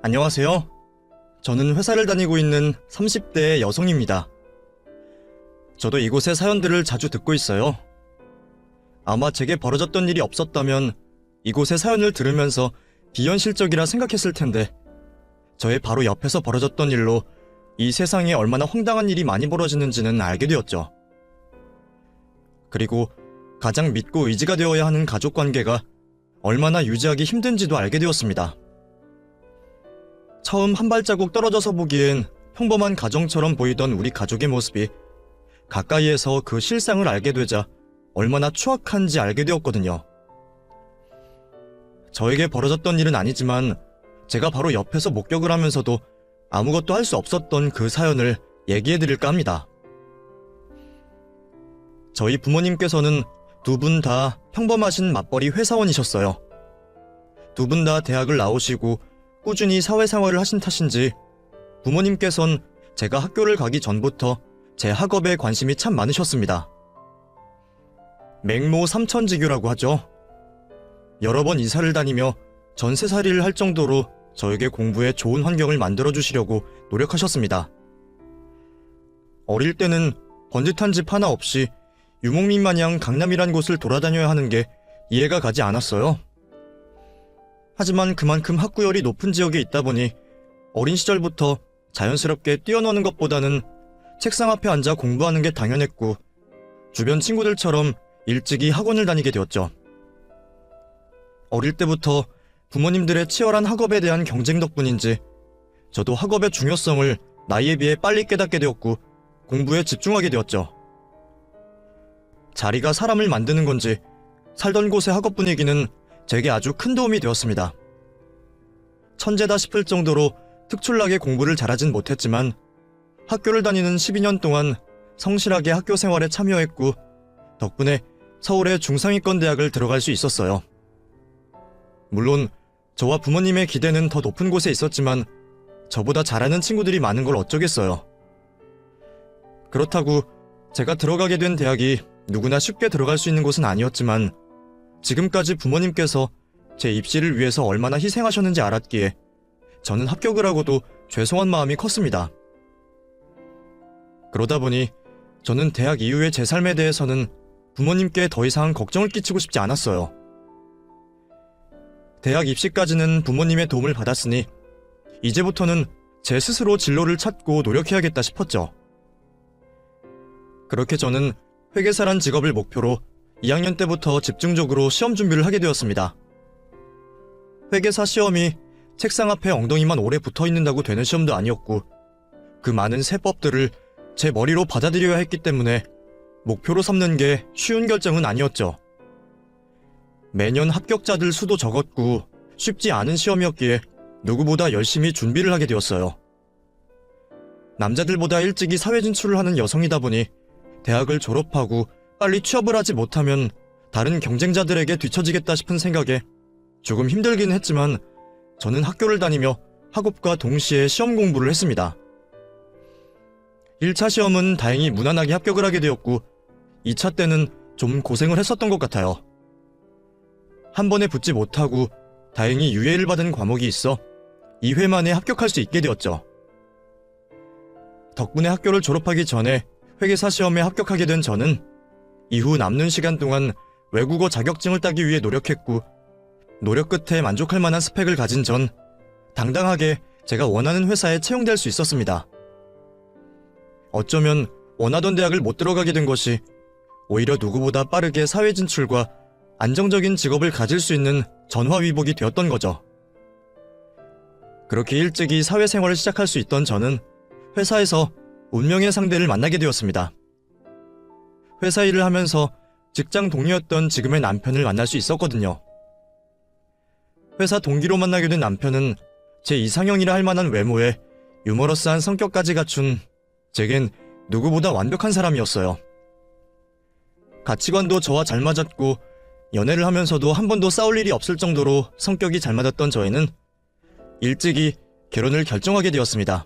안녕하세요. 저는 회사를 다니고 있는 30대의 여성입니다. 저도 이곳의 사연들을 자주 듣고 있어요. 아마 제게 벌어졌던 일이 없었다면 이곳의 사연을 들으면서 비현실적이라 생각했을 텐데, 저의 바로 옆에서 벌어졌던 일로 이 세상에 얼마나 황당한 일이 많이 벌어지는지는 알게 되었죠. 그리고 가장 믿고 의지가 되어야 하는 가족관계가 얼마나 유지하기 힘든지도 알게 되었습니다. 처음 한 발자국 떨어져서 보기엔 평범한 가정처럼 보이던 우리 가족의 모습이 가까이에서 그 실상을 알게 되자 얼마나 추악한지 알게 되었거든요. 저에게 벌어졌던 일은 아니지만 제가 바로 옆에서 목격을 하면서도 아무것도 할 수 없었던 그 사연을 얘기해드릴까 합니다. 저희 부모님께서는 두 분 다 평범하신 맞벌이 회사원이셨어요. 두 분 다 대학을 나오시고 꾸준히 사회생활을 하신 탓인지 부모님께선 제가 학교를 가기 전부터 제 학업에 관심이 참 많으셨습니다. 맹모 삼천지교라고 하죠. 여러 번 이사를 다니며 전세살이를 할 정도로 저에게 공부에 좋은 환경을 만들어주시려고 노력하셨습니다. 어릴 때는 번듯한 집 하나 없이 유목민 마냥 강남이란 곳을 돌아다녀야 하는 게 이해가 가지 않았어요. 하지만 그만큼 학구열이 높은 지역에 있다 보니 어린 시절부터 자연스럽게 뛰어노는 것보다는 책상 앞에 앉아 공부하는 게 당연했고, 주변 친구들처럼 일찍이 학원을 다니게 되었죠. 어릴 때부터 부모님들의 치열한 학업에 대한 경쟁 덕분인지 저도 학업의 중요성을 나이에 비해 빨리 깨닫게 되었고 공부에 집중하게 되었죠. 자리가 사람을 만드는 건지 살던 곳의 학업 분위기는 제게 아주 큰 도움이 되었습니다. 천재다 싶을 정도로 특출나게 공부를 잘하진 못했지만 학교를 다니는 12년 동안 성실하게 학교 생활에 참여했고 덕분에 서울의 중상위권 대학을 들어갈 수 있었어요. 물론 저와 부모님의 기대는 더 높은 곳에 있었지만 저보다 잘하는 친구들이 많은 걸 어쩌겠어요. 그렇다고 제가 들어가게 된 대학이 누구나 쉽게 들어갈 수 있는 곳은 아니었지만 지금까지 부모님께서 제 입시를 위해서 얼마나 희생하셨는지 알았기에 저는 합격을 하고도 죄송한 마음이 컸습니다. 그러다 보니 저는 대학 이후의 제 삶에 대해서는 부모님께 더 이상 걱정을 끼치고 싶지 않았어요. 대학 입시까지는 부모님의 도움을 받았으니 이제부터는 제 스스로 진로를 찾고 노력해야겠다 싶었죠. 그렇게 저는 회계사란 직업을 목표로 2학년 때부터 집중적으로 시험 준비를 하게 되었습니다. 회계사 시험이 책상 앞에 엉덩이만 오래 붙어있는다고 되는 시험도 아니었고 그 많은 세법들을 제 머리로 받아들여야 했기 때문에 목표로 삼는 게 쉬운 결정은 아니었죠. 매년 합격자들 수도 적었고 쉽지 않은 시험이었기에 누구보다 열심히 준비를 하게 되었어요. 남자들보다 일찍이 사회 진출을 하는 여성이다 보니 대학을 졸업하고 빨리 취업을 하지 못하면 다른 경쟁자들에게 뒤처지겠다 싶은 생각에 조금 힘들긴 했지만 저는 학교를 다니며 학업과 동시에 시험 공부를 했습니다. 1차 시험은 다행히 무난하게 합격을 하게 되었고 2차 때는 좀 고생을 했었던 것 같아요. 한 번에 붙지 못하고 다행히 유예를 받은 과목이 있어 2회 만에 합격할 수 있게 되었죠. 덕분에 학교를 졸업하기 전에 회계사 시험에 합격하게 된 저는 이후 남는 시간 동안 외국어 자격증을 따기 위해 노력했고 노력 끝에 만족할 만한 스펙을 가진 전 당당하게 제가 원하는 회사에 채용될 수 있었습니다. 어쩌면 원하던 대학을 못 들어가게 된 것이 오히려 누구보다 빠르게 사회 진출과 안정적인 직업을 가질 수 있는 전화위복이 되었던 거죠. 그렇게 일찍이 사회생활을 시작할 수 있던 저는 회사에서 운명의 상대를 만나게 되었습니다. 회사 일을 하면서 직장 동료였던 지금의 남편을 만날 수 있었거든요. 회사 동기로 만나게 된 남편은 제 이상형이라 할 만한 외모에 유머러스한 성격까지 갖춘 제겐 누구보다 완벽한 사람이었어요. 가치관도 저와 잘 맞았고 연애를 하면서도 한 번도 싸울 일이 없을 정도로 성격이 잘 맞았던 저희는 일찍이 결혼을 결정하게 되었습니다.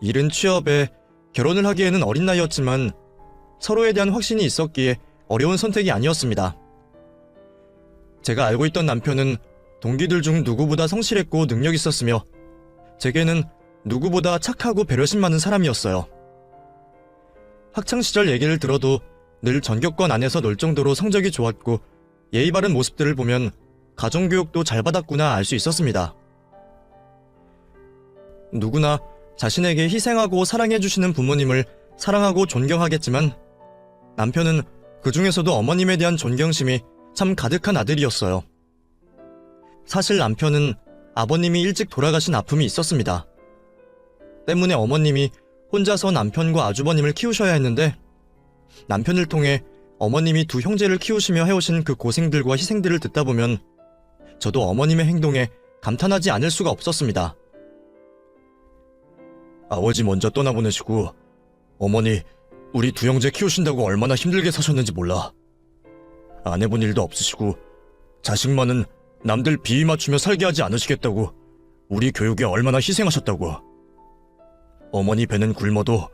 이른 취업에 결혼을 하기에는 어린 나이였지만 서로에 대한 확신이 있었기에 어려운 선택이 아니었습니다. 제가 알고 있던 남편은 동기들 중 누구보다 성실했고 능력 있었으며 제게는 누구보다 착하고 배려심 많은 사람이었어요. 학창시절 얘기를 들어도 늘 전교권 안에서 놀 정도로 성적이 좋았고 예의 바른 모습들을 보면 가정교육도 잘 받았구나 알 수 있었습니다. 누구나 자신에게 희생하고 사랑해주시는 부모님을 사랑하고 존경하겠지만 남편은 그 중에서도 어머님에 대한 존경심이 참 가득한 아들이었어요. 사실 남편은 아버님이 일찍 돌아가신 아픔이 있었습니다. 때문에 어머님이 혼자서 남편과 아주버님을 키우셔야 했는데 남편을 통해 어머님이 두 형제를 키우시며 해오신 그 고생들과 희생들을 듣다 보면 저도 어머님의 행동에 감탄하지 않을 수가 없었습니다. 아버지 먼저 떠나보내시고 어머니 우리 두 형제 키우신다고 얼마나 힘들게 사셨는지 몰라. 안 해본 일도 없으시고 자식만은 남들 비위 맞추며 살게 하지 않으시겠다고 우리 교육에 얼마나 희생하셨다고. 어머니 배는 굶어도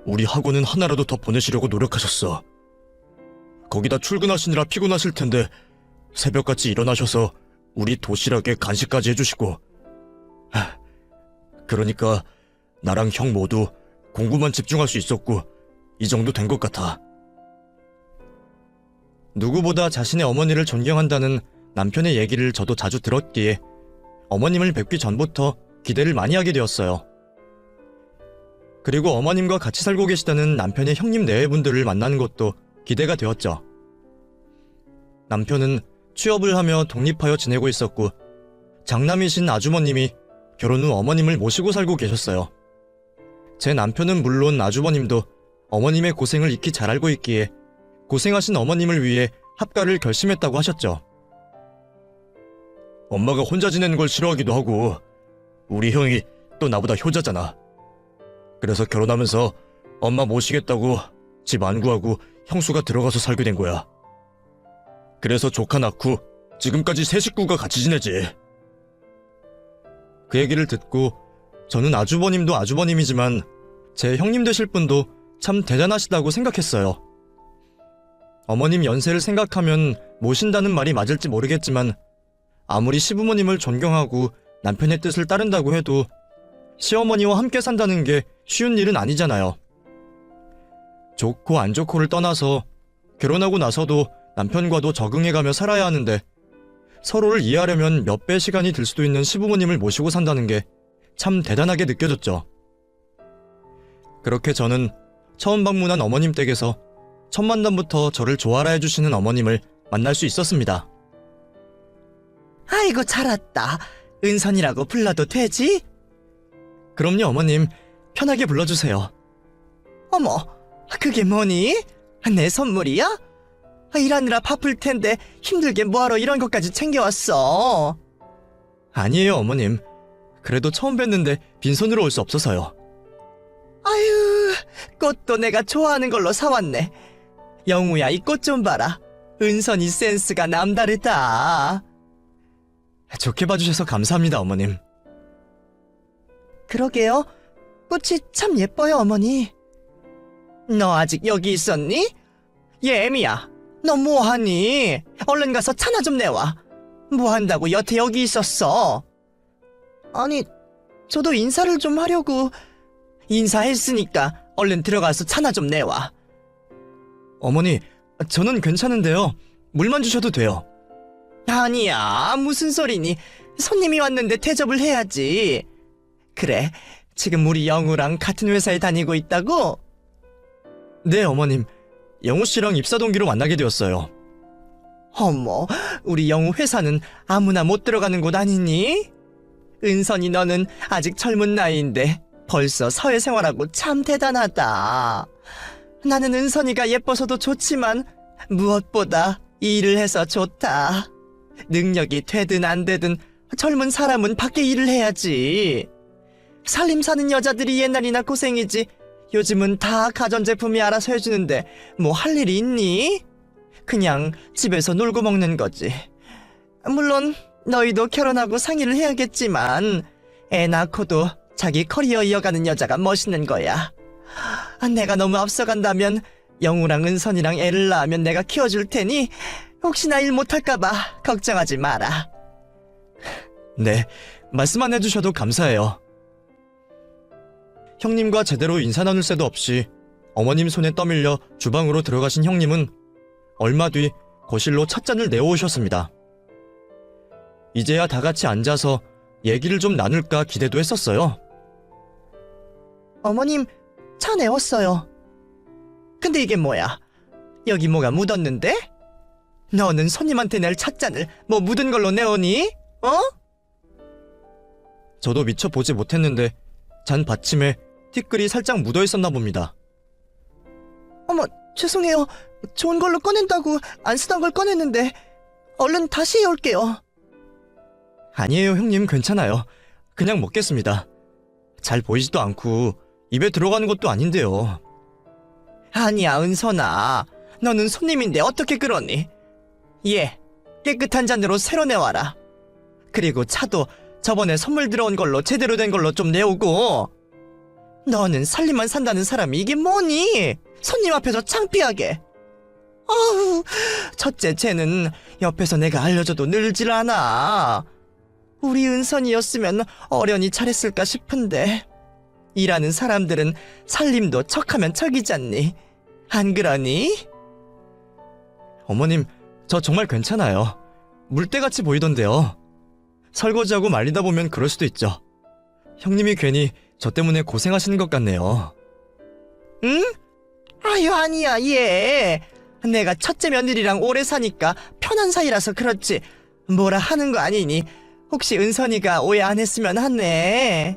우리 학원은 하나라도 더 보내시려고 노력하셨어. 거기다 출근하시느라 피곤하실 텐데 새벽같이 일어나셔서 우리 도시락에 간식까지 해주시고. 그러니까 나랑 형 모두 공부만 집중할 수 있었고 이 정도 된 것 같아. 누구보다 자신의 어머니를 존경한다는 남편의 얘기를 저도 자주 들었기에 어머님을 뵙기 전부터 기대를 많이 하게 되었어요. 그리고 어머님과 같이 살고 계시다는 남편의 형님 내외분들을 만나는 것도 기대가 되었죠. 남편은 취업을 하며 독립하여 지내고 있었고 장남이신 아주버님이 결혼 후 어머님을 모시고 살고 계셨어요. 제 남편은 물론 아주버님도 어머님의 고생을 익히 잘 알고 있기에 고생하신 어머님을 위해 합가를 결심했다고 하셨죠. 엄마가 혼자 지내는 걸 싫어하기도 하고 우리 형이 또 나보다 효자잖아. 그래서 결혼하면서 엄마 모시겠다고 집 안 구하고 형수가 들어가서 살게 된 거야. 그래서 조카 낳고 지금까지 세 식구가 같이 지내지. 그 얘기를 듣고 저는 아주버님도 아주버님이지만 제 형님 되실 분도 참 대단하시다고 생각했어요. 어머님 연세를 생각하면 모신다는 말이 맞을지 모르겠지만 아무리 시부모님을 존경하고 남편의 뜻을 따른다고 해도 시어머니와 함께 산다는 게 쉬운 일은 아니잖아요. 좋고 안 좋고를 떠나서 결혼하고 나서도 남편과도 적응해가며 살아야 하는데 서로를 이해하려면 몇 배 시간이 들 수도 있는 시부모님을 모시고 산다는 게 참 대단하게 느껴졌죠. 그렇게 저는 처음 방문한 어머님 댁에서 첫 만남부터 저를 좋아라 해주시는 어머님을 만날 수 있었습니다. 아이고 잘 왔다. 은선이라고 불러도 되지? 그럼요 어머님, 편하게 불러주세요. 어머, 그게 뭐니? 내 선물이야? 일하느라 바쁠 텐데 힘들게 뭐하러 이런 것까지 챙겨왔어? 아니에요 어머님, 그래도 처음 뵀는데 빈손으로 올 수 없어서요. 아유, 꽃도 내가 좋아하는 걸로 사왔네. 영우야, 이 꽃 좀 봐라. 은선이 센스가 남다르다. 좋게 봐주셔서 감사합니다 어머님. 그러게요. 꽃이 참 예뻐요, 어머니. 너 아직 여기 있었니? 예미야, 너 뭐하니? 얼른 가서 차나 좀 내와. 뭐한다고 여태 여기 있었어? 아니, 저도 인사를 좀 하려고. 인사했으니까 얼른 들어가서 차나 좀 내와. 어머니, 저는 괜찮은데요. 물만 주셔도 돼요. 아니야, 무슨 소리니. 손님이 왔는데 대접을 해야지. 그래, 지금 우리 영우랑 같은 회사에 다니고 있다고? 네 어머님, 영우 씨랑 입사 동기로 만나게 되었어요. 어머, 우리 영우 회사는 아무나 못 들어가는 곳 아니니? 은선이 너는 아직 젊은 나이인데 벌써 사회생활하고 참 대단하다. 나는 은선이가 예뻐서도 좋지만 무엇보다 일을 해서 좋다. 능력이 되든 안 되든 젊은 사람은 밖에 일을 해야지. 살림 사는 여자들이 옛날이나 고생이지 요즘은 다 가전제품이 알아서 해주는데 뭐 할 일이 있니? 그냥 집에서 놀고 먹는 거지. 물론 너희도 결혼하고 상의를 해야겠지만 애 낳고도 자기 커리어 이어가는 여자가 멋있는 거야. 내가 너무 앞서간다면 영우랑 은선이랑 애를 낳으면 내가 키워줄 테니 혹시나 일 못할까봐 걱정하지 마라. 네, 말씀만 해주셔도 감사해요. 형님과 제대로 인사 나눌 새도 없이 어머님 손에 떠밀려 주방으로 들어가신 형님은 얼마 뒤 거실로 찻잔을 내어오셨습니다. 이제야 다 같이 앉아서 얘기를 좀 나눌까 기대도 했었어요. 어머님, 차 내웠어요. 근데 이게 뭐야? 여기 뭐가 묻었는데? 너는 손님한테 낼 찻잔을 뭐 묻은 걸로 내오니? 어? 저도 미처 보지 못했는데 잔 받침에 티끌이 살짝 묻어 있었나 봅니다. 어머, 죄송해요. 좋은 걸로 꺼낸다고 안 쓰던 걸 꺼냈는데 얼른 다시 해올게요. 아니에요, 형님, 괜찮아요. 그냥 먹겠습니다. 잘 보이지도 않고 입에 들어가는 것도 아닌데요. 아니야, 은선아. 너는 손님인데 어떻게 그러니? 예, 깨끗한 잔으로 새로 내와라. 그리고 차도 저번에 선물 들어온 걸로 제대로 된 걸로 좀 내오고. 너는 살림만 산다는 사람이 이게 뭐니? 손님 앞에서 창피하게. 어우, 첫째 쟤는 옆에서 내가 알려줘도 늘질 않아. 우리 은선이었으면 어련히 잘했을까 싶은데 일하는 사람들은 살림도 척하면 척이잖니. 안 그러니? 어머님, 저 정말 괜찮아요. 물때같이 보이던데요. 설거지하고 말리다 보면 그럴 수도 있죠. 형님이 괜히 저 때문에 고생하시는 것 같네요. 응? 아유, 아니야, 얘. 내가 첫째 며느리랑 오래 사니까 편한 사이라서 그렇지 뭐라 하는 거 아니니? 혹시 은선이가 오해 안 했으면 하네.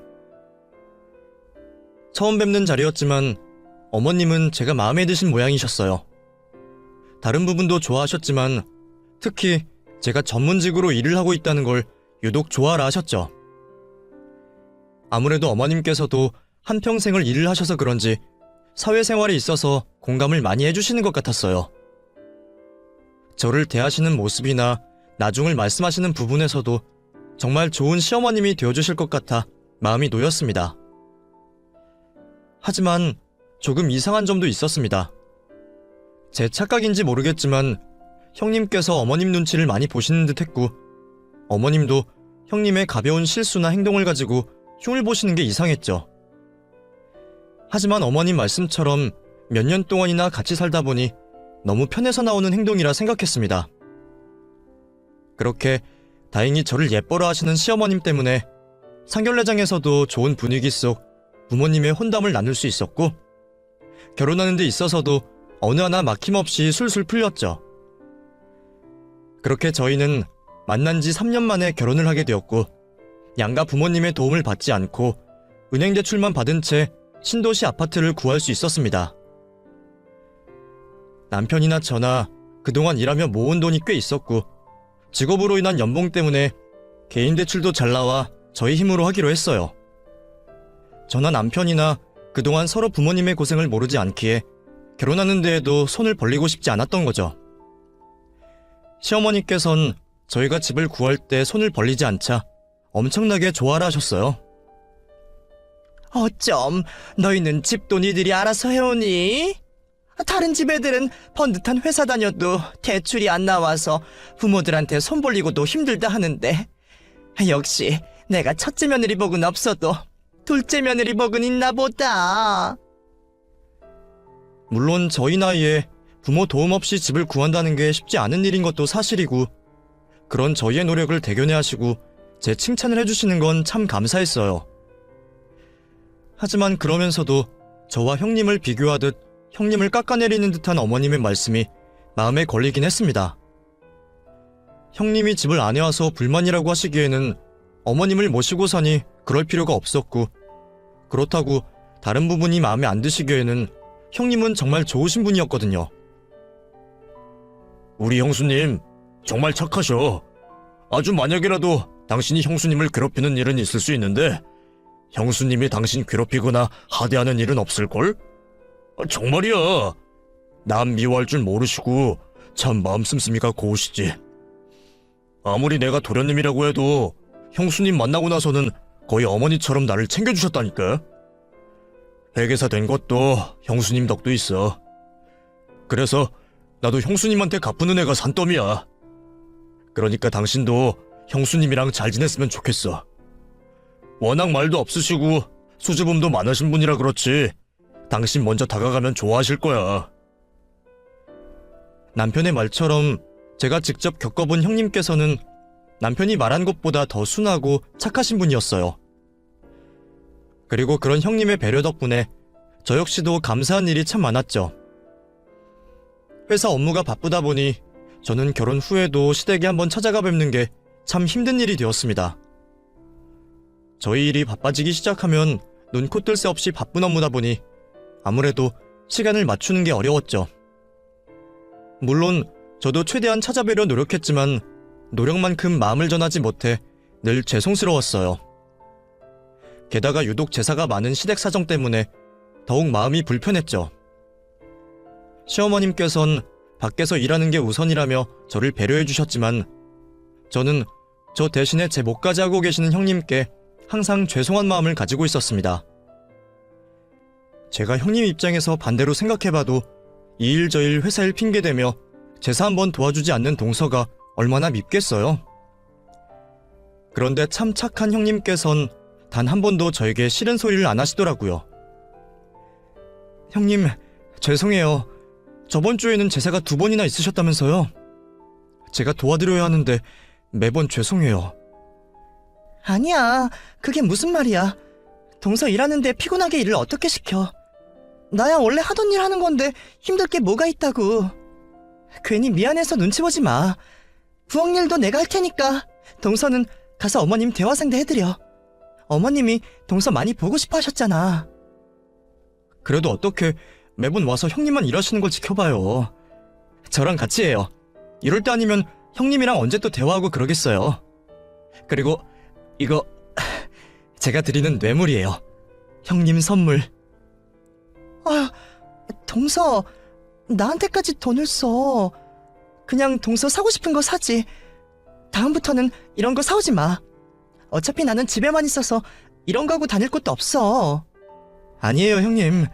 처음 뵙는 자리였지만 어머님은 제가 마음에 드신 모양이셨어요. 다른 부분도 좋아하셨지만 특히 제가 전문직으로 일을 하고 있다는 걸 유독 좋아라 하셨죠. 아무래도 어머님께서도 한평생을 일을 하셔서 그런지 사회생활에 있어서 공감을 많이 해주시는 것 같았어요. 저를 대하시는 모습이나 나중을 말씀하시는 부분에서도 정말 좋은 시어머님이 되어주실 것 같아 마음이 놓였습니다. 하지만 조금 이상한 점도 있었습니다. 제 착각인지 모르겠지만 형님께서 어머님 눈치를 많이 보시는 듯 했고 어머님도 형님의 가벼운 실수나 행동을 가지고 흉을 보시는 게 이상했죠. 하지만 어머님 말씀처럼 몇 년 동안이나 같이 살다 보니 너무 편해서 나오는 행동이라 생각했습니다. 그렇게 다행히 저를 예뻐라 하시는 시어머님 때문에 상견례장에서도 좋은 분위기 속 부모님의 혼담을 나눌 수 있었고 결혼하는 데 있어서도 어느 하나 막힘없이 술술 풀렸죠. 그렇게 저희는 만난 지 3년 만에 결혼을 하게 되었고 양가 부모님의 도움을 받지 않고 은행 대출만 받은 채 신도시 아파트를 구할 수 있었습니다. 남편이나 저나 그동안 일하며 모은 돈이 꽤 있었고 직업으로 인한 연봉 때문에 개인 대출도 잘 나와 저희 힘으로 하기로 했어요. 저나 남편이나 그동안 서로 부모님의 고생을 모르지 않기에 결혼하는 데에도 손을 벌리고 싶지 않았던 거죠. 시어머니께선 저희가 집을 구할 때 손을 벌리지 않자 엄청나게 좋아라 하셨어요. 어쩜 너희는 집도 니들이 알아서 해오니? 다른 집 애들은 번듯한 회사 다녀도 대출이 안 나와서 부모들한테 손 벌리고도 힘들다 하는데 역시 내가 첫째 며느리 복은 없어도 둘째 며느리 복은 있나 보다. 물론 저희 나이에 부모 도움 없이 집을 구한다는 게 쉽지 않은 일인 것도 사실이고 그런 저희의 노력을 대견해 하시고 제 칭찬을 해주시는 건 참 감사했어요. 하지만 그러면서도 저와 형님을 비교하듯 형님을 깎아내리는 듯한 어머님의 말씀이 마음에 걸리긴 했습니다. 형님이 집을 안 해와서 불만이라고 하시기에는 어머님을 모시고 사니 그럴 필요가 없었고 그렇다고 다른 부분이 마음에 안 드시기에는 형님은 정말 좋으신 분이었거든요. 우리 형수님 정말 착하셔. 아주 만약이라도 당신이 형수님을 괴롭히는 일은 있을 수 있는데 형수님이 당신 괴롭히거나 하대하는 일은 없을걸? 정말이야. 남 미워할 줄 모르시고 참 마음 씀씀이가 고우시지. 아무리 내가 도련님이라고 해도 형수님 만나고 나서는 거의 어머니처럼 나를 챙겨주셨다니까. 회계사 된 것도 형수님 덕도 있어. 그래서 나도 형수님한테 갚은 은혜가 산더미야. 그러니까 당신도 형수님이랑 잘 지냈으면 좋겠어. 워낙 말도 없으시고 수줍음도 많으신 분이라 그렇지 당신 먼저 다가가면 좋아하실 거야. 남편의 말처럼 제가 직접 겪어본 형님께서는 남편이 말한 것보다 더 순하고 착하신 분이었어요. 그리고 그런 형님의 배려 덕분에 저 역시도 감사한 일이 참 많았죠. 회사 업무가 바쁘다 보니 저는 결혼 후에도 시댁에 한번 찾아가 뵙는 게 참 힘든 일이 되었습니다. 저희 일이 바빠지기 시작하면 눈코 뜰 새 없이 바쁜 업무다 보니 아무래도 시간을 맞추는 게 어려웠죠. 물론 저도 최대한 찾아뵈려 노력했지만 노력만큼 마음을 전하지 못해 늘 죄송스러웠어요. 게다가 유독 제사가 많은 시댁 사정 때문에 더욱 마음이 불편했죠. 시어머님께선 밖에서 일하는 게 우선이라며 저를 배려해 주셨지만 저는 저 대신에 제 몫까지 하고 계시는 형님께 항상 죄송한 마음을 가지고 있었습니다. 제가 형님 입장에서 반대로 생각해봐도 이 일 저 일 회사 일 핑계대며 제사 한번 도와주지 않는 동서가 얼마나 밉겠어요. 그런데 참 착한 형님께선 단 한 번도 저에게 싫은 소리를 안 하시더라고요. 형님, 죄송해요. 저번 주에는 제사가 2번이나 있으셨다면서요. 제가 도와드려야 하는데 매번 죄송해요. 아니야, 그게 무슨 말이야. 동서 일하는데 피곤하게 일을 어떻게 시켜. 나야 원래 하던 일 하는 건데 힘들 게 뭐가 있다고. 괜히 미안해서 눈치 보지 마. 부엌 일도 내가 할 테니까 동서는 가서 어머님 대화 상대 해드려. 어머님이 동서 많이 보고 싶어 하셨잖아. 그래도 어떻게 매번 와서 형님만 일하시는 걸 지켜봐요. 저랑 같이 해요. 이럴 때 아니면 형님이랑 언제 또 대화하고 그러겠어요. 그리고 이거 제가 드리는 뇌물이에요. 형님 선물. 아휴, 동서 나한테까지 돈을 써. 그냥 동서 사고 싶은 거 사지. 다음부터는 이런 거 사오지 마. 어차피 나는 집에만 있어서 이런 거 하고 다닐 것도 없어. 아니에요, 형님.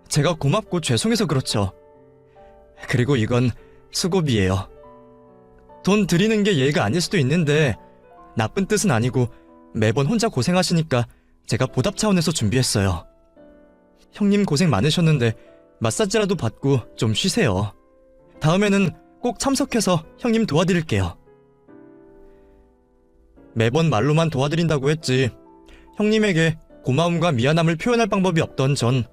제가 고맙고 죄송해서 그렇죠. 그리고 이건 수고비예요. 돈 드리는 게 예의가 아닐 수도 있는데 나쁜 뜻은 아니고 매번 혼자 고생하시니까 제가 보답 차원에서 준비했어요. 형님 고생 많으셨는데 마사지라도 받고 좀 쉬세요. 다음에는 꼭 참석해서 형님 도와드릴게요. 매번 말로만 도와드린다고 했지 형님에게 고마움과 미안함을 표현할 방법이 없던 전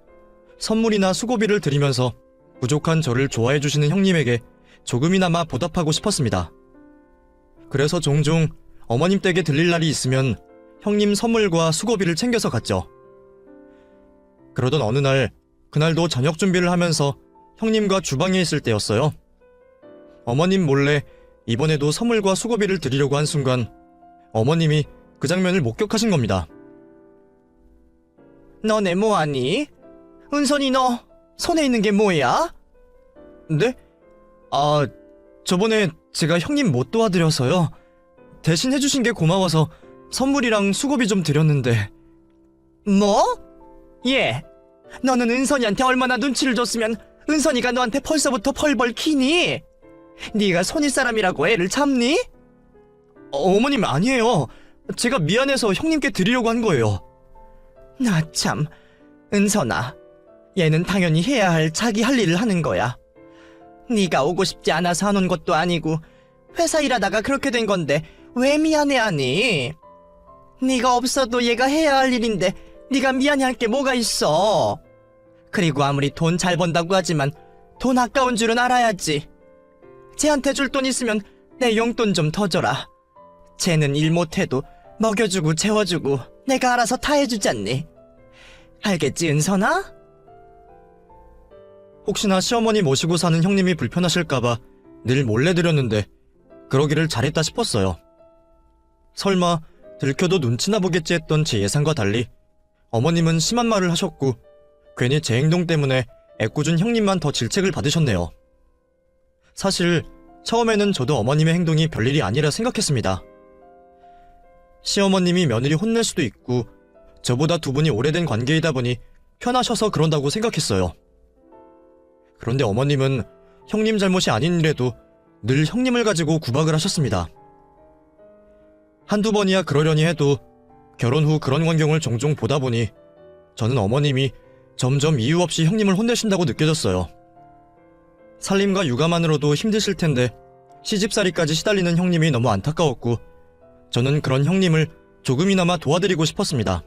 선물이나 수고비를 드리면서 부족한 저를 좋아해 주시는 형님에게 조금이나마 보답하고 싶었습니다. 그래서 종종 어머님 댁에 들릴 날이 있으면 형님 선물과 수고비를 챙겨서 갔죠. 그러던 어느 날, 그날도 저녁 준비를 하면서 형님과 주방에 있을 때였어요. 어머님 몰래 이번에도 선물과 수고비를 드리려고 한 순간 어머님이 그 장면을 목격하신 겁니다. 너네 뭐하니? 은선이 너 손에 있는 게 뭐야? 네? 아, 저번에 제가 형님 못 도와드려서요. 대신 해주신 게 고마워서 선물이랑 수고비 좀 드렸는데. 뭐? 예. 너는 은선이한테 얼마나 눈치를 줬으면 은선이가 너한테 벌써부터 벌벌 키니? 네가 손윗 사람이라고 애를 잡니? 어머님 아니에요. 제가 미안해서 형님께 드리려고 한 거예요. 나 참, 은선아. 얘는 당연히 해야 할 자기 할 일을 하는 거야. 네가 오고 싶지 않아서 안 온 것도 아니고 회사 일하다가 그렇게 된 건데 왜 미안해하니? 네가 없어도 얘가 해야 할 일인데 네가 미안해할 게 뭐가 있어? 그리고 아무리 돈 잘 번다고 하지만 돈 아까운 줄은 알아야지. 쟤한테 줄 돈 있으면 내 용돈 좀 더 줘라. 쟤는 일 못해도 먹여주고 재워주고 내가 알아서 다 해주잖니. 알겠지, 은선아? 혹시나 시어머니 모시고 사는 형님이 불편하실까봐 늘 몰래 드렸는데 그러기를 잘했다 싶었어요. 설마 들켜도 눈치나 보겠지 했던 제 예상과 달리 어머님은 심한 말을 하셨고 괜히 제 행동 때문에 애꿎은 형님만 더 질책을 받으셨네요. 사실 처음에는 저도 어머님의 행동이 별일이 아니라 생각했습니다. 시어머님이 며느리 혼낼 수도 있고 저보다 두 분이 오래된 관계이다 보니 편하셔서 그런다고 생각했어요. 그런데 어머님은 형님 잘못이 아닌 일에도 늘 형님을 가지고 구박을 하셨습니다. 한두 번이야 그러려니 해도 결혼 후 그런 광경을 종종 보다 보니 저는 어머님이 점점 이유 없이 형님을 혼내신다고 느껴졌어요. 살림과 육아만으로도 힘드실 텐데 시집살이까지 시달리는 형님이 너무 안타까웠고 저는 그런 형님을 조금이나마 도와드리고 싶었습니다.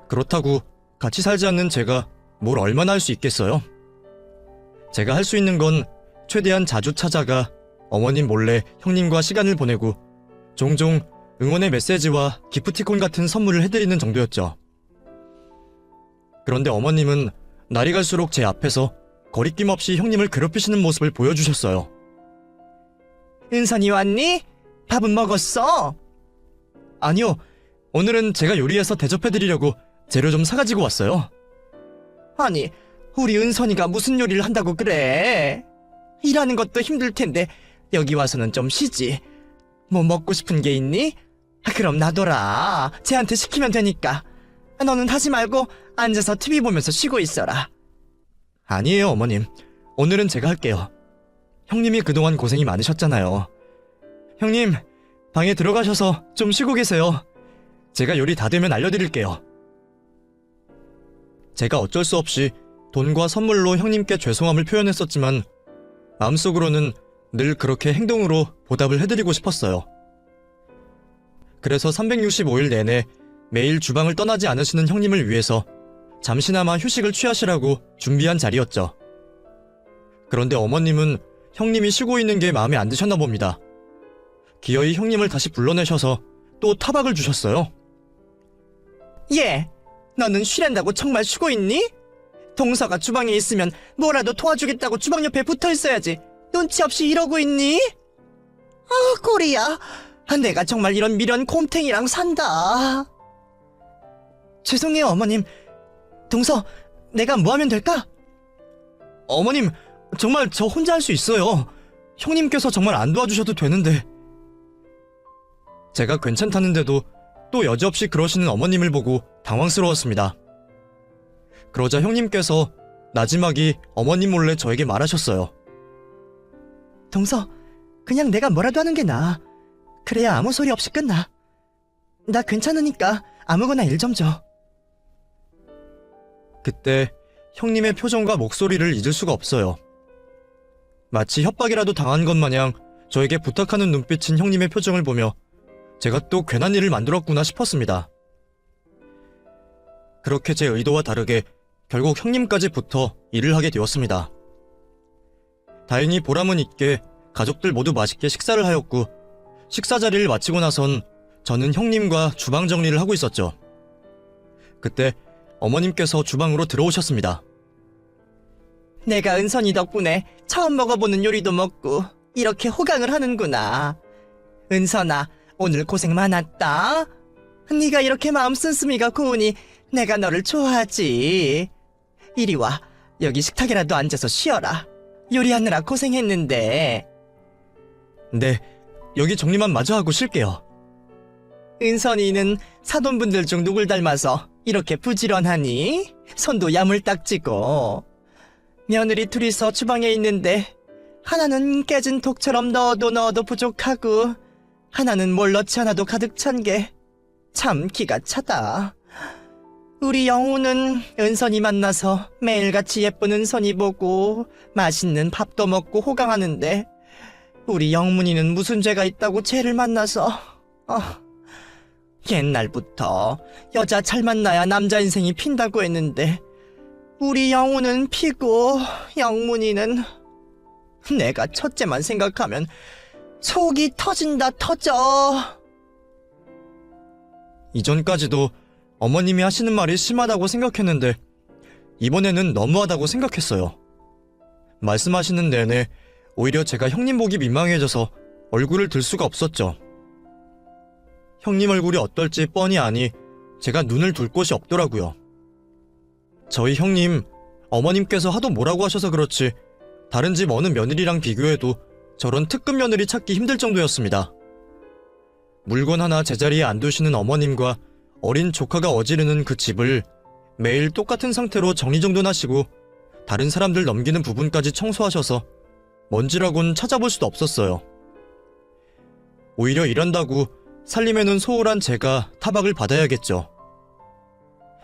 그렇다고 같이 살지 않는 제가 뭘 얼마나 할 수 있겠어요? 제가 할 수 있는 건 최대한 자주 찾아가 어머님 몰래 형님과 시간을 보내고 종종 응원의 메시지와 기프티콘 같은 선물을 해드리는 정도였죠. 그런데 어머님은 날이 갈수록 제 앞에서 거리낌 없이 형님을 괴롭히시는 모습을 보여주셨어요. 은선이 왔니? 밥은 먹었어? 아니요, 오늘은 제가 요리해서 대접해드리려고 재료 좀 사가지고 왔어요. 아니, 우리 은선이가 무슨 요리를 한다고 그래? 일하는 것도 힘들 텐데 여기 와서는 좀 쉬지. 뭐 먹고 싶은 게 있니? 그럼 놔둬라. 쟤한테 시키면 되니까. 너는 하지 말고 앉아서 TV 보면서 쉬고 있어라. 아니에요, 어머님. 오늘은 제가 할게요. 형님이 그동안 고생이 많으셨잖아요. 형님, 방에 들어가셔서 좀 쉬고 계세요. 제가 요리 다 되면 알려드릴게요. 제가 어쩔 수 없이 돈과 선물로 형님께 죄송함을 표현했었지만 마음속으로는 늘 그렇게 행동으로 보답을 해드리고 싶었어요. 그래서 365일 내내 매일 주방을 떠나지 않으시는 형님을 위해서 잠시나마 휴식을 취하시라고 준비한 자리였죠. 그런데 어머님은 형님이 쉬고 있는 게 마음에 안 드셨나 봅니다. 기어이 형님을 다시 불러내셔서 또 타박을 주셨어요. 얘, 너는 쉬란다고 정말 쉬고 있니? 동서가 주방에 있으면 뭐라도 도와주겠다고 주방 옆에 붙어 있어야지. 눈치 없이 이러고 있니? 아, 꼬리야. 내가 정말 이런 미련 곰탱이랑 산다. 죄송해요, 어머님. 동서, 내가 뭐 하면 될까? 어머님, 정말 저 혼자 할 수 있어요. 형님께서 정말 안 도와주셔도 되는데. 제가 괜찮다는데도 또 여지없이 그러시는 어머님을 보고 당황스러웠습니다. 그러자 형님께서 나지막이 어머님 몰래 저에게 말하셨어요. 동서, 그냥 내가 뭐라도 하는 게 나아. 그래야 아무 소리 없이 끝나. 나 괜찮으니까 아무거나 일 좀 줘. 그때 형님의 표정과 목소리를 잊을 수가 없어요. 마치 협박이라도 당한 것 마냥 저에게 부탁하는 눈빛인 형님의 표정을 보며 제가 또 괜한 일을 만들었구나 싶었습니다. 그렇게 제 의도와 다르게 결국 형님까지 붙어 일을 하게 되었습니다. 다행히 보람은 있게 가족들 모두 맛있게 식사를 하였고 식사 자리를 마치고 나선 저는 형님과 주방 정리를 하고 있었죠. 그때 어머님께서 주방으로 들어오셨습니다. 내가 은선이 덕분에 처음 먹어보는 요리도 먹고 이렇게 호강을 하는구나. 은선아, 오늘 고생 많았다. 네가 이렇게 마음 씀씀이가 고우니 내가 너를 좋아하지. 이리 와, 여기 식탁이라도 앉아서 쉬어라. 요리하느라 고생했는데. 네, 여기 정리만 마저 하고 쉴게요. 은선이는 사돈분들 중 누굴 닮아서 이렇게 부지런하니? 손도 야물딱지고. 며느리 둘이서 주방에 있는데 하나는 깨진 독처럼 넣어도 부족하고 하나는 뭘 넣지 않아도 가득 찬 게 참 기가 차다. 우리 영우는 은선이 만나서 매일같이 예쁜 은선이 보고 맛있는 밥도 먹고 호강하는데 우리 영문이는 무슨 죄가 있다고 쟤를 만나서 옛날부터 여자 잘 만나야 남자 인생이 핀다고 했는데 우리 영우는 피고 영문이는 내가 첫째만 생각하면 속이 터진다 터져. 이전까지도 어머님이 하시는 말이 심하다고 생각했는데 이번에는 너무하다고 생각했어요. 말씀하시는 내내 오히려 제가 형님 보기 민망해져서 얼굴을 들 수가 없었죠. 형님 얼굴이 어떨지 뻔히 아니 제가 눈을 둘 곳이 없더라고요. 저희 형님, 어머님께서 하도 뭐라고 하셔서 그렇지 다른 집 어느 며느리랑 비교해도 저런 특급 며느리 찾기 힘들 정도였습니다. 물건 하나 제자리에 안 두시는 어머님과 어린 조카가 어지르는 그 집을 매일 똑같은 상태로 정리정돈하시고 다른 사람들 넘기는 부분까지 청소하셔서 먼지라곤 찾아볼 수도 없었어요. 오히려 일한다고 살림에는 소홀한 제가 타박을 받아야겠죠.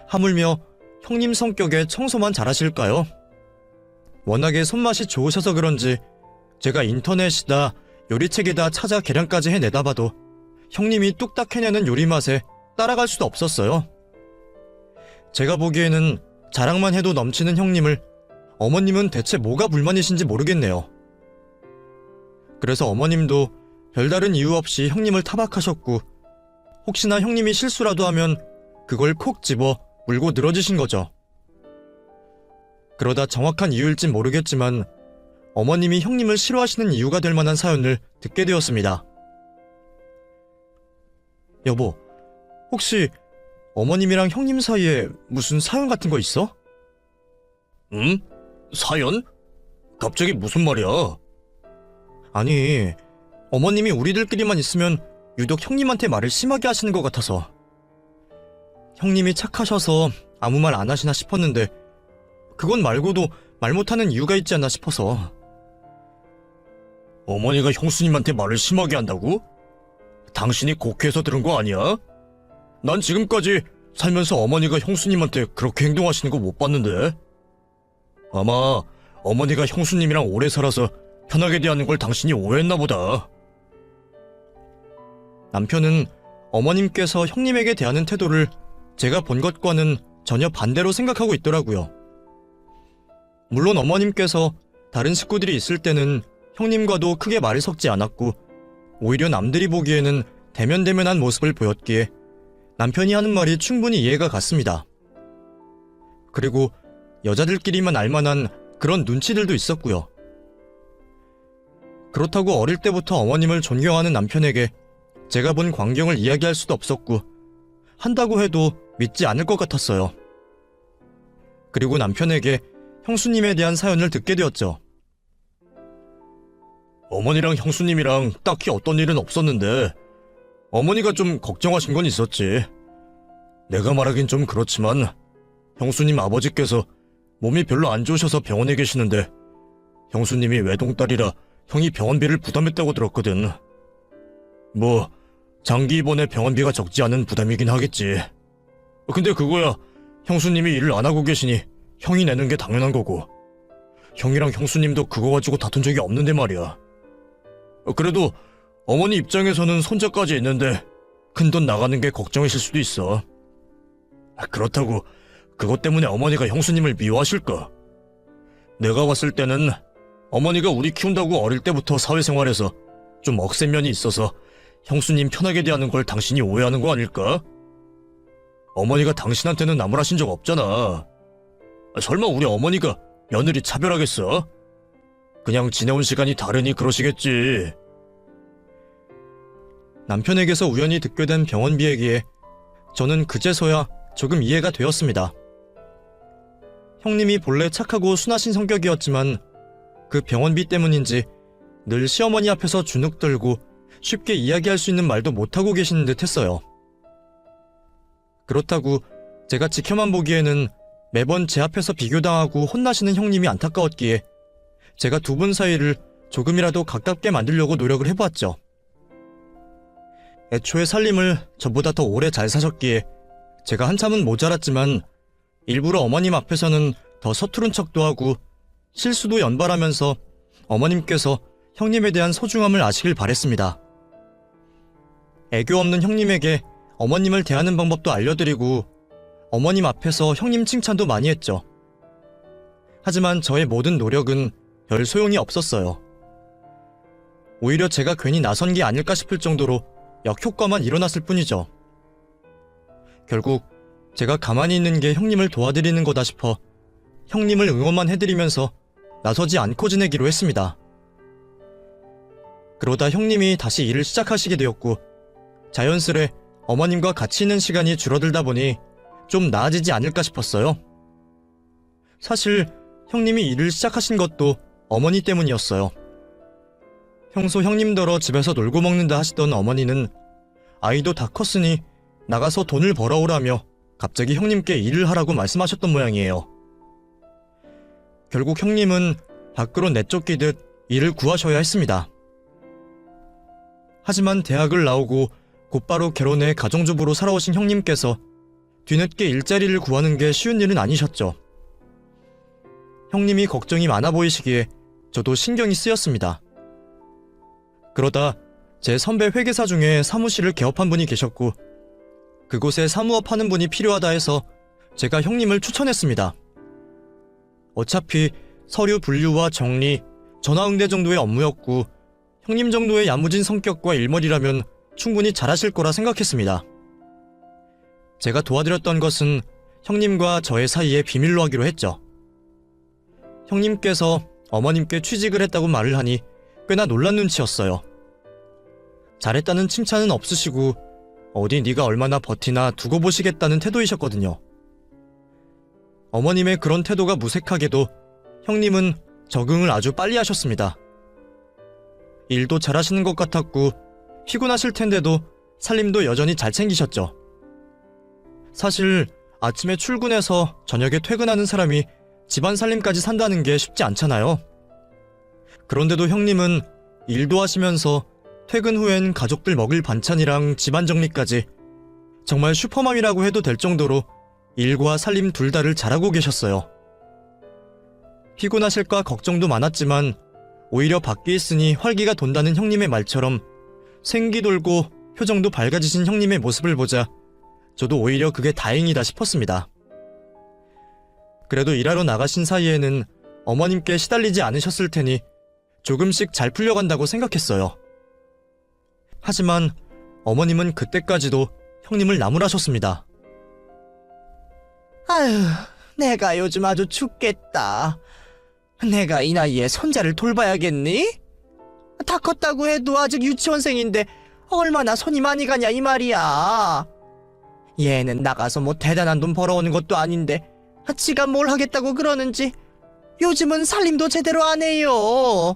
하물며 형님 성격에 청소만 잘하실까요? 워낙에 손맛이 좋으셔서 그런지 제가 인터넷이다 요리책에다 찾아 계량까지 해내다 봐도 형님이 뚝딱 해내는 요리 맛에 따라갈 수도 없었어요. 제가 보기에는 자랑만 해도 넘치는 형님을 어머님은 대체 뭐가 불만이신지 모르겠네요. 그래서 어머님도 별다른 이유 없이 형님을 타박하셨고 혹시나 형님이 실수라도 하면 그걸 콕 집어 물고 늘어지신 거죠. 그러다 정확한 이유일진 모르겠지만 어머님이 형님을 싫어하시는 이유가 될 만한 사연을 듣게 되었습니다. 여보, 혹시 어머님이랑 형님 사이에 무슨 사연 같은 거 있어? 응? 사연? 갑자기 무슨 말이야? 아니, 어머님이 우리들끼리만 있으면 유독 형님한테 말을 심하게 하시는 것 같아서. 형님이 착하셔서 아무 말 안 하시나 싶었는데 그건 말고도 말 못하는 이유가 있지 않나 싶어서. 어머니가 형수님한테 말을 심하게 한다고? 당신이 곡해서 들은 거 아니야? 난 지금까지 살면서 어머니가 형수님한테 그렇게 행동하시는 거 못 봤는데. 아마 어머니가 형수님이랑 오래 살아서 편하게 대하는 걸 당신이 오해했나 보다. 남편은 어머님께서 형님에게 대하는 태도를 제가 본 것과는 전혀 반대로 생각하고 있더라고요. 물론 어머님께서 다른 식구들이 있을 때는 형님과도 크게 말이 섞지 않았고 오히려 남들이 보기에는 대면대면한 모습을 보였기에 남편이 하는 말이 충분히 이해가 갔습니다. 그리고 여자들끼리만 알만한 그런 눈치들도 있었고요. 그렇다고 어릴 때부터 어머님을 존경하는 남편에게 제가 본 광경을 이야기할 수도 없었고 한다고 해도 믿지 않을 것 같았어요. 그리고 남편에게 형수님에 대한 사연을 듣게 되었죠. 어머니랑 형수님이랑 딱히 어떤 일은 없었는데 어머니가 좀 걱정하신 건 있었지. 내가 말하긴 좀 그렇지만 형수님 아버지께서 몸이 별로 안 좋으셔서 병원에 계시는데 형수님이 외동딸이라 형이 병원비를 부담했다고 들었거든. 뭐 장기 입원에 병원비가 적지 않은 부담이긴 하겠지. 근데 그거야 형수님이 일을 안 하고 계시니 형이 내는 게 당연한 거고 형이랑 형수님도 그거 가지고 다툰 적이 없는데 말이야. 그래도 어머니 입장에서는 손자까지 있는데 큰돈 나가는 게 걱정이실 수도 있어. 그렇다고 그것 때문에 어머니가 형수님을 미워하실까? 내가 봤을 때는 어머니가 우리 키운다고 어릴 때부터 사회생활에서 좀 억센 면이 있어서 형수님 편하게 대하는 걸 당신이 오해하는 거 아닐까? 어머니가 당신한테는 나무라신 적 없잖아. 설마 우리 어머니가 며느리 차별하겠어? 그냥 지내온 시간이 다르니 그러시겠지. 남편에게서 우연히 듣게 된 병원비 얘기에 저는 그제서야 조금 이해가 되었습니다. 형님이 본래 착하고 순하신 성격이었지만 그 병원비 때문인지 늘 시어머니 앞에서 주눅 들고 쉽게 이야기할 수 있는 말도 못하고 계시는 듯 했어요. 그렇다고 제가 지켜만 보기에는 매번 제 앞에서 비교당하고 혼나시는 형님이 안타까웠기에 제가 두 분 사이를 조금이라도 가깝게 만들려고 노력을 해보았죠. 애초에 살림을 저보다 더 오래 잘 사셨기에 제가 한참은 모자랐지만 일부러 어머님 앞에서는 더 서투른 척도 하고 실수도 연발하면서 어머님께서 형님에 대한 소중함을 아시길 바랬습니다. 애교 없는 형님에게 어머님을 대하는 방법도 알려드리고 어머님 앞에서 형님 칭찬도 많이 했죠. 하지만 저의 모든 노력은 별 소용이 없었어요. 오히려 제가 괜히 나선 게 아닐까 싶을 정도로 역효과만 일어났을 뿐이죠. 결국 제가 가만히 있는 게 형님을 도와드리는 거다 싶어 형님을 응원만 해드리면서 나서지 않고 지내기로 했습니다. 그러다 형님이 다시 일을 시작하시게 되었고 자연스레 어머님과 같이 있는 시간이 줄어들다 보니 좀 나아지지 않을까 싶었어요. 사실 형님이 일을 시작하신 것도 어머니 때문이었어요. 평소 형님더러 집에서 놀고 먹는다 하시던 어머니는 아이도 다 컸으니 나가서 돈을 벌어오라며 갑자기 형님께 일을 하라고 말씀하셨던 모양이에요. 결국 형님은 밖으로 내쫓기듯 일을 구하셔야 했습니다. 하지만 대학을 나오고 곧바로 결혼해 가정주부로 살아오신 형님께서 뒤늦게 일자리를 구하는 게 쉬운 일은 아니셨죠. 형님이 걱정이 많아 보이시기에 저도 신경이 쓰였습니다. 그러다 제 선배 회계사 중에 사무실을 개업한 분이 계셨고 그곳에 사무업 하는 분이 필요하다 해서 제가 형님을 추천했습니다. 어차피 서류 분류와 정리, 전화응대 정도의 업무였고 형님 정도의 야무진 성격과 일머리라면 충분히 잘하실 거라 생각했습니다. 제가 도와드렸던 것은 형님과 저의 사이에 비밀로 하기로 했죠. 형님께서 어머님께 취직을 했다고 말을 하니 꽤나 놀란 눈치였어요. 잘했다는 칭찬은 없으시고 어디 네가 얼마나 버티나 두고 보시겠다는 태도이셨거든요. 어머님의 그런 태도가 무색하게도 형님은 적응을 아주 빨리 하셨습니다. 일도 잘하시는 것 같았고 피곤하실 텐데도 살림도 여전히 잘 챙기셨죠. 사실 아침에 출근해서 저녁에 퇴근하는 사람이 집안 살림까지 산다는 게 쉽지 않잖아요. 그런데도 형님은 일도 하시면서 퇴근 후엔 가족들 먹을 반찬이랑 집안 정리까지 정말 슈퍼맘이라고 해도 될 정도로 일과 살림 둘 다를 잘하고 계셨어요. 피곤하실까 걱정도 많았지만 오히려 밖에 있으니 활기가 돈다는 형님의 말처럼 생기 돌고 표정도 밝아지신 형님의 모습을 보자 저도 오히려 그게 다행이다 싶었습니다. 그래도 일하러 나가신 사이에는 어머님께 시달리지 않으셨을 테니 조금씩 잘 풀려간다고 생각했어요. 하지만 어머님은 그때까지도 형님을 나무라셨습니다. 아휴, 내가 요즘 아주 죽겠다. 내가 이 나이에 손자를 돌봐야겠니? 다 컸다고 해도 아직 유치원생인데 얼마나 손이 많이 가냐 이 말이야. 얘는 나가서 뭐 대단한 돈 벌어오는 것도 아닌데 지가 뭘 하겠다고 그러는지 요즘은 살림도 제대로 안 해요.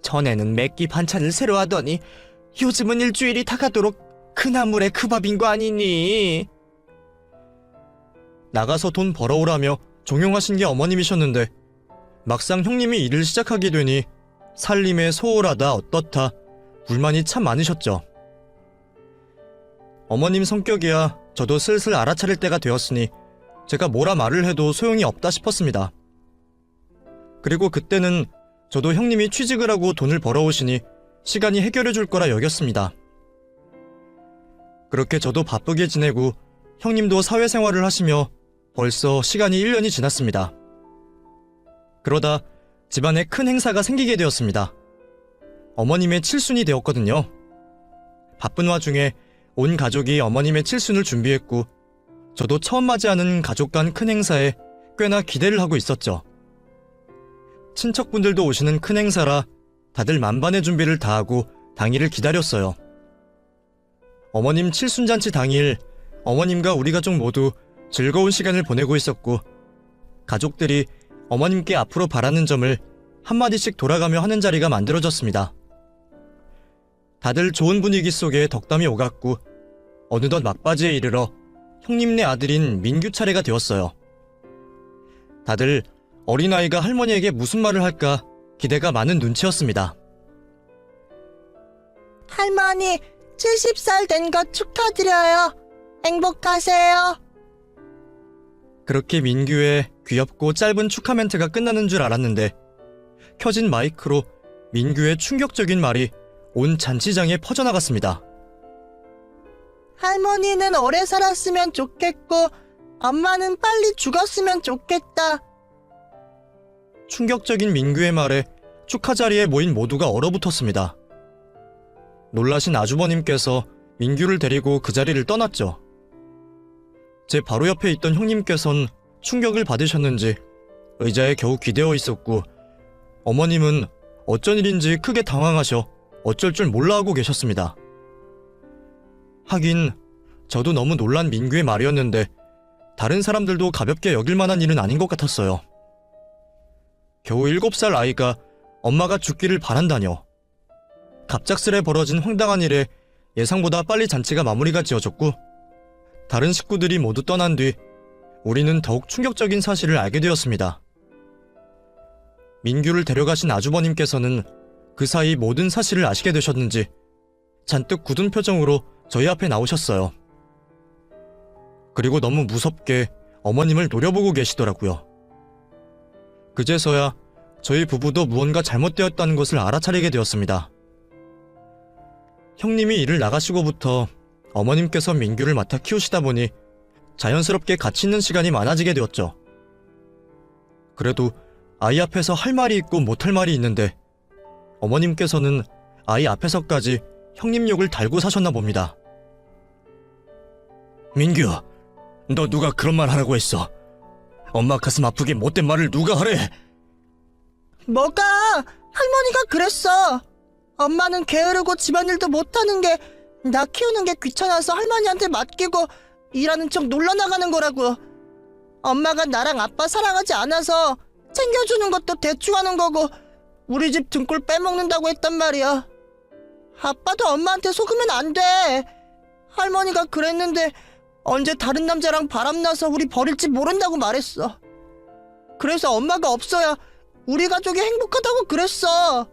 전에는 몇 끼 반찬을 새로 하더니 요즘은 일주일이 다 가도록 그 나물에 그 밥인 거 아니니? 나가서 돈 벌어오라며 종용하신 게 어머님이셨는데 막상 형님이 일을 시작하게 되니 살림에 소홀하다 어떻다 불만이 참 많으셨죠. 어머님 성격이야 저도 슬슬 알아차릴 때가 되었으니 제가 뭐라 말을 해도 소용이 없다 싶었습니다. 그리고 그때는 저도 형님이 취직을 하고 돈을 벌어오시니 시간이 해결해 줄 거라 여겼습니다. 그렇게 저도 바쁘게 지내고 형님도 사회생활을 하시며 벌써 시간이 1년이 지났습니다. 그러다 집안에 큰 행사가 생기게 되었습니다. 어머님의 칠순이 되었거든요. 바쁜 와중에 온 가족이 어머님의 칠순을 준비했고 저도 처음 맞이하는 가족 간 큰 행사에 꽤나 기대를 하고 있었죠. 친척분들도 오시는 큰 행사라 다들 만반의 준비를 다하고 당일을 기다렸어요. 어머님 칠순잔치 당일 어머님과 우리 가족 모두 즐거운 시간을 보내고 있었고 가족들이 어머님께 앞으로 바라는 점을 한마디씩 돌아가며 하는 자리가 만들어졌습니다. 다들 좋은 분위기 속에 덕담이 오갔고 어느덧 막바지에 이르러 형님네 아들인 민규 차례가 되었어요. 다들 어린아이가 할머니에게 무슨 말을 할까 기대가 많은 눈치였습니다. 할머니 70살 된 거 축하드려요. 행복하세요. 그렇게 민규의 귀엽고 짧은 축하 멘트가 끝나는 줄 알았는데 켜진 마이크로 민규의 충격적인 말이 온 잔치장에 퍼져나갔습니다. 할머니는 오래 살았으면 좋겠고 엄마는 빨리 죽었으면 좋겠다. 충격적인 민규의 말에 축하 자리에 모인 모두가 얼어붙었습니다. 놀라신 아주버님께서 민규를 데리고 그 자리를 떠났죠. 제 바로 옆에 있던 형님께선 충격을 받으셨는지 의자에 겨우 기대어 있었고 어머님은 어쩐 일인지 크게 당황하셔 어쩔 줄 몰라 하고 계셨습니다. 하긴 저도 너무 놀란 민규의 말이었는데 다른 사람들도 가볍게 여길 만한 일은 아닌 것 같았어요. 겨우 7살 아이가 엄마가 죽기를 바란다뇨. 갑작스레 벌어진 황당한 일에 예상보다 빨리 잔치가 마무리가 지어졌고 다른 식구들이 모두 떠난 뒤 우리는 더욱 충격적인 사실을 알게 되었습니다. 민규를 데려가신 아주버님께서는 그 사이 모든 사실을 아시게 되셨는지 잔뜩 굳은 표정으로 저희 앞에 나오셨어요. 그리고 너무 무섭게 어머님을 노려보고 계시더라고요. 그제서야 저희 부부도 무언가 잘못되었다는 것을 알아차리게 되었습니다. 형님이 일을 나가시고부터 어머님께서 민규를 맡아 키우시다 보니 자연스럽게 같이 있는 시간이 많아지게 되었죠. 그래도 아이 앞에서 할 말이 있고 못할 말이 있는데 어머님께서는 아이 앞에서까지 형님 욕을 달고 사셨나 봅니다. 민규, 너 누가 그런 말 하라고 했어? 엄마 가슴 아프게 못된 말을 누가 하래? 뭐가? 할머니가 그랬어. 엄마는 게으르고 집안일도 못하는 게 나 키우는 게 귀찮아서 할머니한테 맡기고 일하는 척 놀러나가는 거라고. 엄마가 나랑 아빠 사랑하지 않아서 챙겨주는 것도 대충 하는 거고 우리 집 등골 빼먹는다고 했단 말이야. 아빠도 엄마한테 속으면 안 돼. 할머니가 그랬는데 언제 다른 남자랑 바람나서 우리 버릴지 모른다고 말했어. 그래서 엄마가 없어야 우리 가족이 행복하다고 그랬어.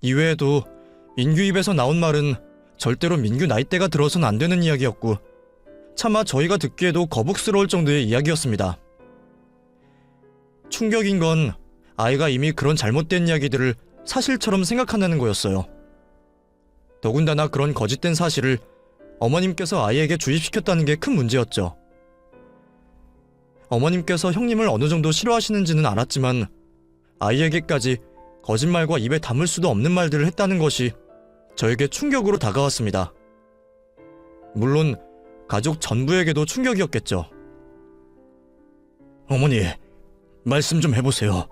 이외에도 민규 입에서 나온 말은 절대로 민규 나이대가 들어선 안 되는 이야기였고 차마 저희가 듣기에도 거북스러울 정도의 이야기였습니다. 충격인 건 아이가 이미 그런 잘못된 이야기들을 사실처럼 생각한다는 거였어요. 더군다나 그런 거짓된 사실을 어머님께서 아이에게 주입시켰다는 게 큰 문제였죠. 어머님께서 형님을 어느 정도 싫어하시는지는 알았지만 아이에게까지 거짓말과 입에 담을 수도 없는 말들을 했다는 것이 저에게 충격으로 다가왔습니다. 물론 가족 전부에게도 충격이었겠죠. 어머니, 말씀 좀 해보세요.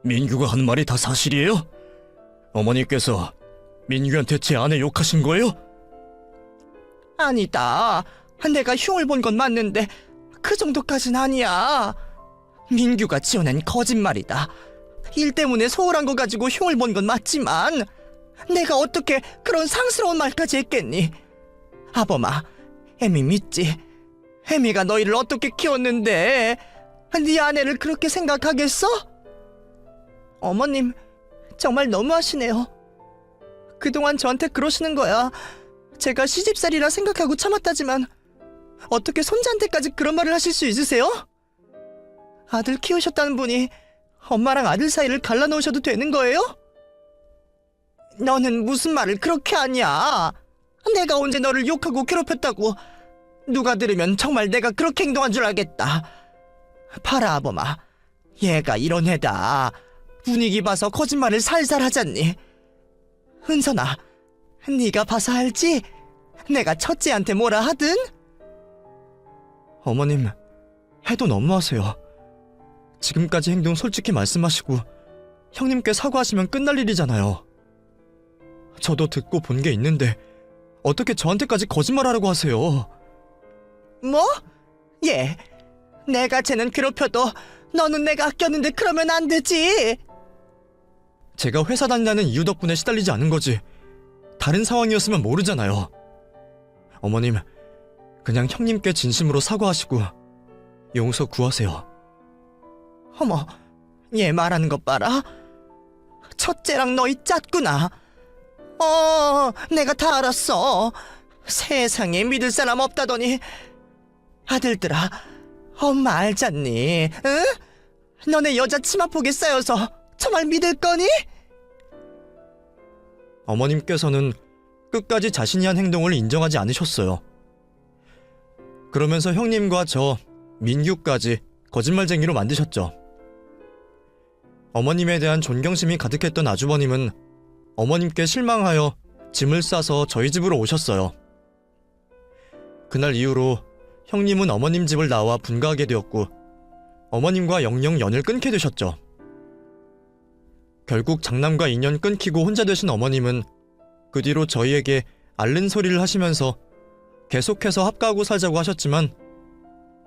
민규가 하는 말이 다 사실이에요? 어머니께서 민규한테 제 아내 욕하신 거예요? 아니다. 내가 흉을 본 건 맞는데 그 정도까진 아니야. 민규가 지어낸 거짓말이다. 일 때문에 소홀한 거 가지고 흉을 본 건 맞지만 내가 어떻게 그런 상스러운 말까지 했겠니? 아범아, 애미 믿지? 애미가 너희를 어떻게 키웠는데 네 아내를 그렇게 생각하겠어? 어머님, 정말 너무하시네요. 그동안 저한테 그러시는 거야. 제가 시집살이라 생각하고 참았다지만 어떻게 손자한테까지 그런 말을 하실 수 있으세요? 아들 키우셨다는 분이 엄마랑 아들 사이를 갈라놓으셔도 되는 거예요? 너는 무슨 말을 그렇게 하냐? 내가 언제 너를 욕하고 괴롭혔다고. 누가 들으면 정말 내가 그렇게 행동한 줄 알겠다. 봐라 아범아, 얘가 이런 애다. 분위기 봐서 거짓말을 살살 하잖니. 은선아, 네가 봐서 알지? 내가 첫째한테 뭐라 하든? 어머님, 해도 너무하세요. 지금까지 행동 솔직히 말씀하시고 형님께 사과하시면 끝날 일이잖아요. 저도 듣고 본 게 있는데 어떻게 저한테까지 거짓말하라고 하세요? 뭐? 예, 내가 쟤는 괴롭혀도 너는 내가 아꼈는데 그러면 안 되지. 제가 회사 다닌다는 이유 덕분에 시달리지 않은 거지 다른 상황이었으면 모르잖아요. 어머님, 그냥 형님께 진심으로 사과하시고 용서 구하세요. 어머, 얘 말하는 것 봐라. 첫째랑 너희 짰구나. 내가 다 알았어. 세상에 믿을 사람 없다더니. 아들들아, 엄마 알잖니? 응? 너네 여자 치마폭에 쌓여서 정말 믿을 거니? 어머님께서는 끝까지 자신이 한 행동을 인정하지 않으셨어요. 그러면서 형님과 저, 민규까지 거짓말쟁이로 만드셨죠. 어머님에 대한 존경심이 가득했던 아주버님은 어머님께 실망하여 짐을 싸서 저희 집으로 오셨어요. 그날 이후로 형님은 어머님 집을 나와 분가하게 되었고 어머님과 영영 연을 끊게 되셨죠. 결국 장남과 인연 끊기고 혼자 되신 어머님은 그 뒤로 저희에게 앓는 소리를 하시면서 계속해서 합가하고 살자고 하셨지만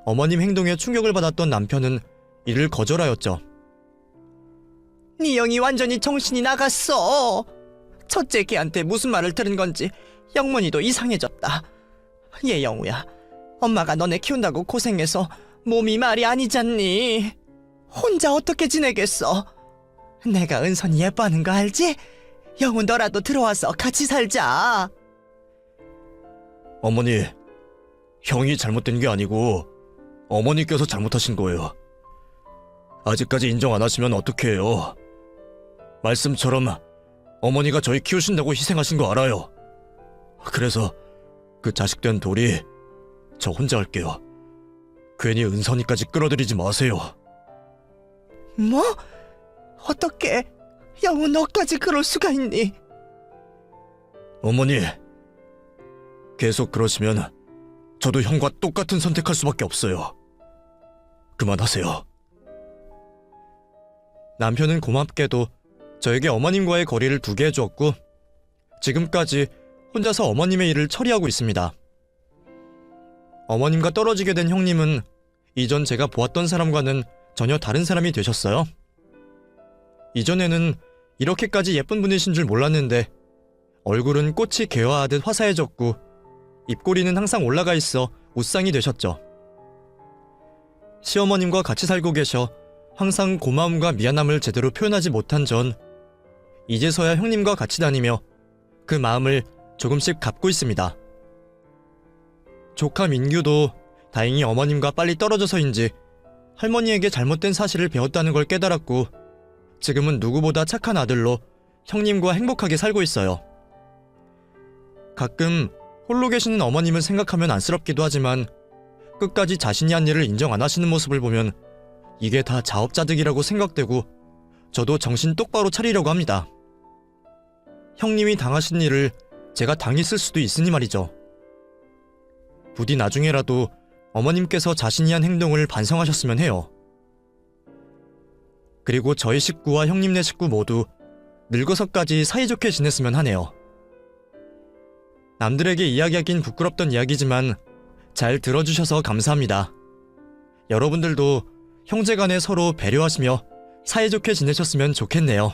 어머님 행동에 충격을 받았던 남편은 이를 거절하였죠. 네 영이 완전히 정신이 나갔어. 첫째 걔한테 무슨 말을 들은 건지 영문이도 이상해졌다. 얘 영우야, 엄마가 너네 키운다고 고생해서 몸이 말이 아니잖니. 혼자 어떻게 지내겠어? 내가 은선이 예뻐하는 거 알지? 영우 너라도 들어와서 같이 살자. 어머니, 형이 잘못된 게 아니고 어머니께서 잘못하신 거예요. 아직까지 인정 안 하시면 어떡해요. 말씀처럼 어머니가 저희 키우신다고 희생하신 거 알아요. 그래서 그 자식된 돌이 저 혼자 할게요. 괜히 은선이까지 끌어들이지 마세요. 뭐? 어떻게 영우 너까지 그럴 수가 있니? 어머니, 계속 그러시면 저도 형과 똑같은 선택할 수밖에 없어요. 그만하세요. 남편은 고맙게도 저에게 어머님과의 거리를 두게 해주었고 지금까지 혼자서 어머님의 일을 처리하고 있습니다. 어머님과 떨어지게 된 형님은 이전 제가 보았던 사람과는 전혀 다른 사람이 되셨어요. 이전에는 이렇게까지 예쁜 분이신 줄 몰랐는데 얼굴은 꽃이 개화하듯 화사해졌고 입꼬리는 항상 올라가 있어 웃상이 되셨죠. 시어머님과 같이 살고 계셔 항상 고마움과 미안함을 제대로 표현하지 못한 전 이제서야 형님과 같이 다니며 그 마음을 조금씩 갚고 있습니다. 조카 민규도 다행히 어머님과 빨리 떨어져서인지 할머니에게 잘못된 사실을 배웠다는 걸 깨달았고 지금은 누구보다 착한 아들로 형님과 행복하게 살고 있어요. 가끔 홀로 계시는 어머님을 생각하면 안쓰럽기도 하지만 끝까지 자신이 한 일을 인정 안 하시는 모습을 보면 이게 다 자업자득이라고 생각되고 저도 정신 똑바로 차리려고 합니다. 형님이 당하신 일을 제가 당했을 수도 있으니 말이죠. 부디 나중에라도 어머님께서 자신이 한 행동을 반성하셨으면 해요. 그리고 저희 식구와 형님네 식구 모두 늙어서까지 사이좋게 지냈으면 하네요. 남들에게 이야기하긴 부끄럽던 이야기지만 잘 들어주셔서 감사합니다. 여러분들도 형제간에 서로 배려하시며 사이좋게 지내셨으면 좋겠네요.